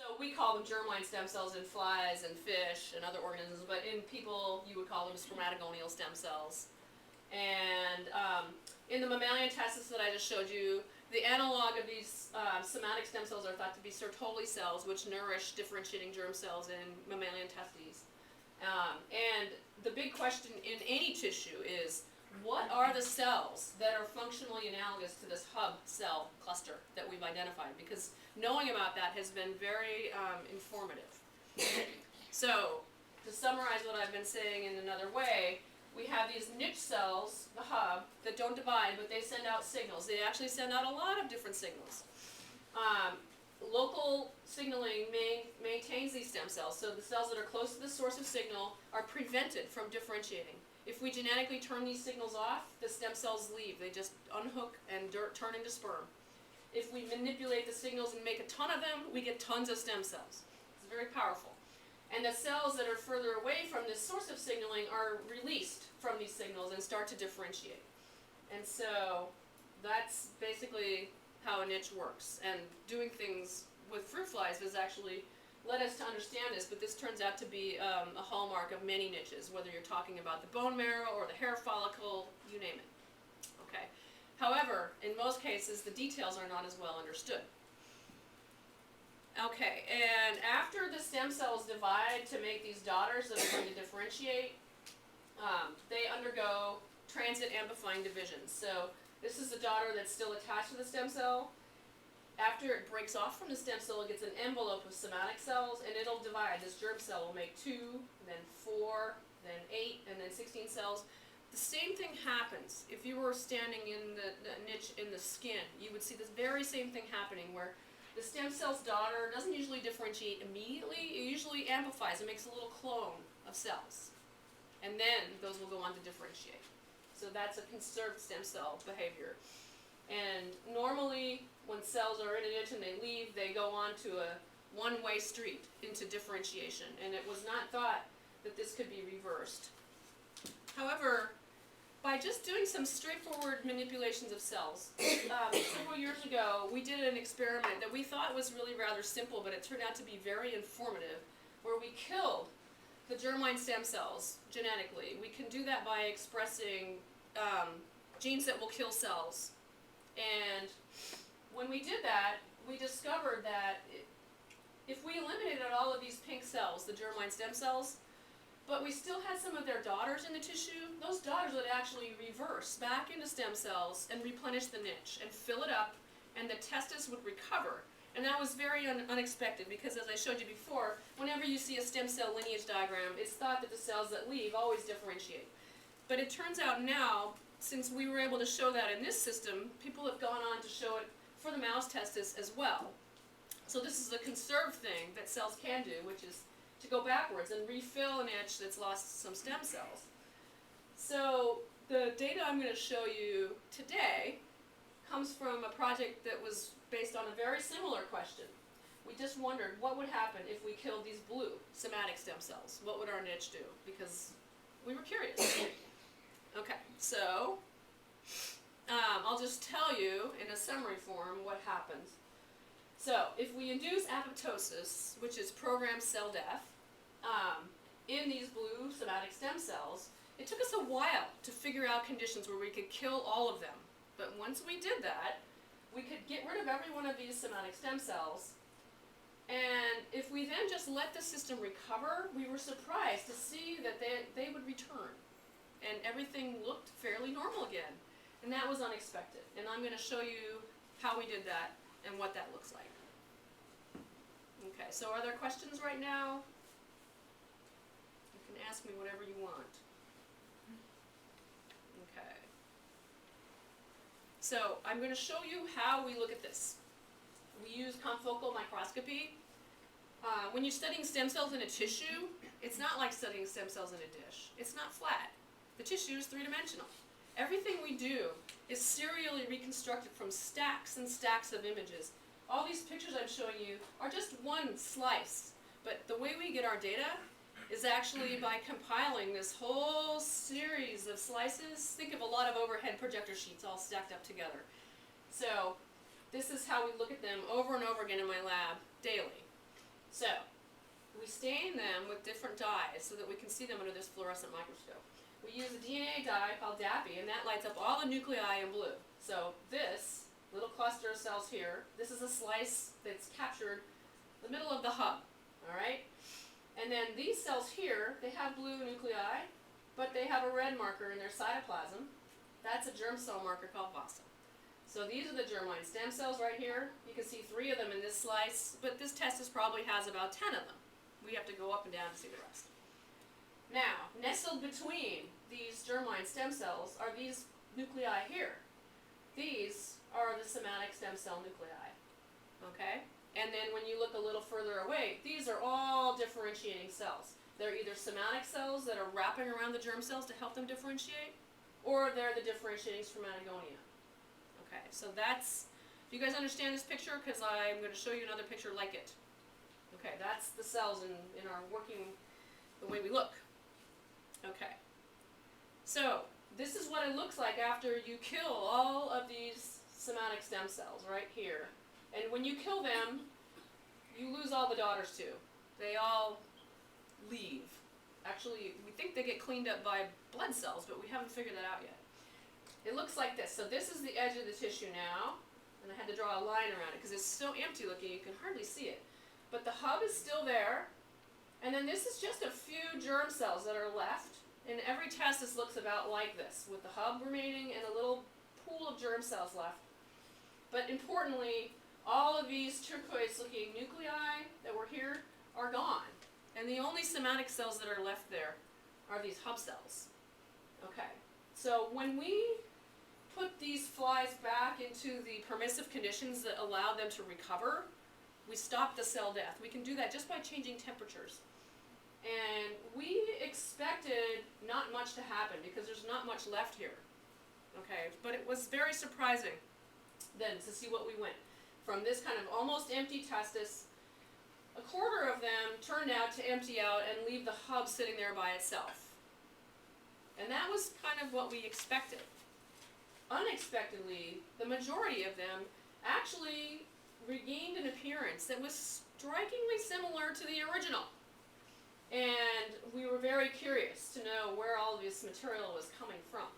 So we call them germline stem cells in flies and fish and other organisms, but in people you would call them spermatogonial stem cells. And in the mammalian testis that I just showed you, the analog of these somatic stem cells are thought to be Sertoli cells, which nourish differentiating germ cells in mammalian testes. And the big question in any tissue is, what are the cells that are functionally analogous to this hub cell cluster that we've identified? Because knowing about that has been very informative. So, to summarize what I've been saying in another way, we have these niche cells, the hub, that don't divide, but they send out signals. They actually send out a lot of different signals. Local signaling maintains these stem cells, so the cells that are close to the source of signal are prevented from differentiating. If we genetically turn these signals off, the stem cells leave. They just unhook and turn into sperm. If we manipulate the signals and make a ton of them, we get tons of stem cells. It's very powerful. And the cells that are further away from this source of signaling are released from these signals and start to differentiate. And so that's basically how a niche works. And doing things with fruit flies has actually led us to understand this, but this turns out to be a hallmark of many niches, whether you're talking about the bone marrow or the hair follicle, you name it. Okay. However, in most cases, the details are not as well understood. Okay, and after the stem cells divide to make these daughters that are going to differentiate, they undergo transit amplifying division. So this is the daughter that's still attached to the stem cell. After it breaks off from the stem cell, it gets an envelope of somatic cells, and it'll divide. This germ cell will make 2, then 4, then 8, and then 16 cells. The same thing happens if you were standing in the niche in the skin. You would see this very same thing happening where the stem cell's daughter doesn't usually differentiate immediately. It usually amplifies. It makes a little clone of cells. And then those will go on to differentiate. So that's a conserved stem cell behavior. And normally, when cells are in a niche and they leave, they go on to a one-way street into differentiation. And it was not thought that this could be reversed. However, by just doing some straightforward manipulations of cells, several years ago, we did an experiment that we thought was really rather simple, but it turned out to be very informative, where we killed the germline stem cells genetically. We can do that by expressing genes that will kill cells. And when we did that, we discovered that if we eliminated all of these pink cells, the germline stem cells, but we still had some of their daughters in the tissue, those daughters would actually reverse back into stem cells and replenish the niche and fill it up, and the testis would recover. And that was very unexpected because, as I showed you before, whenever you see a stem cell lineage diagram, it's thought that the cells that leave always differentiate. But it turns out now, since we were able to show that in this system, people have gone on to show it for the mouse testis as well. So this is a conserved thing that cells can do, which is to go backwards and refill a niche that's lost some stem cells. So the data I'm going to show you today comes from a project that was based on a very similar question. We just wondered what would happen if we killed these blue somatic stem cells. What would our niche do? Because we were curious. Okay, so I'll just tell you in a summary form what happens. So if we induce apoptosis, which is programmed cell death, in these blue somatic stem cells, it took us a while to figure out conditions where we could kill all of them. But once we did that, we could get rid of every one of these somatic stem cells. And if we then just let the system recover, we were surprised to see that they would return. And everything looked fairly normal again. And that was unexpected. And I'm going to show you how we did that and what that looks like. Okay, so are there questions right now? You can ask me whatever you want. Okay. So I'm going to show you how we look at this. We use confocal microscopy. When you're studying stem cells in a tissue, it's not like studying stem cells in a dish. It's not flat. The tissue is three-dimensional. Everything we do is serially reconstructed from stacks and stacks of images. All these pictures I'm showing you are just one slice, but the way we get our data is actually by compiling this whole series of slices. Think of a lot of overhead projector sheets all stacked up together. So this is how we look at them over and over again in my lab daily. So, we stain them with different dyes so that we can see them under this fluorescent microscope. We use a DNA dye called DAPI, and that lights up all the nuclei in blue. So this little cluster of cells here, this is a slice that's captured the middle of the hub, all right? And then these cells here, they have blue nuclei, but they have a red marker in their cytoplasm. That's a germ cell marker called VASA. So these are the germline stem cells right here. You can see 3 of them in this slice, but this testis probably has about 10 of them. We have to go up and down to see the rest. Now, nestled between these germline stem cells are these nuclei here. These are the somatic stem cell nuclei, okay? And then when you look a little further away, these are all differentiating cells. They're either somatic cells that are wrapping around the germ cells to help them differentiate, or they're the differentiating spermatogonia. Okay, so that's, do you guys understand this picture? Because I'm going to show you another picture like it. Okay, that's the cells in our working, the way we look. Okay, so this is what it looks like after you kill all of these somatic stem cells right here. And when you kill them, you lose all the daughters too. They all leave. Actually, we think they get cleaned up by blood cells, but we haven't figured that out yet. It looks like this. So this is the edge of the tissue now, and I had to draw a line around it because it's so empty looking you can hardly see it. But the hub is still there, and then this is just a few germ cells that are left, and every testis looks about like this, with the hub remaining and a little pool of germ cells left. But importantly, all of these turquoise-looking nuclei that were here are gone, and the only somatic cells that are left there are these hub cells. Okay, so when we put these flies back into the permissive conditions that allow them to recover, we stop the cell death. We can do that just by changing temperatures. And we expected not much to happen because there's not much left here. Okay, but it was very surprising then to see what we went. From this kind of almost empty testis, a quarter of them turned out to empty out and leave the hub sitting there by itself. And that was kind of what we expected. Unexpectedly, the majority of them actually regained an appearance that was strikingly similar to the original. And we were very curious to know where all of this material was coming from.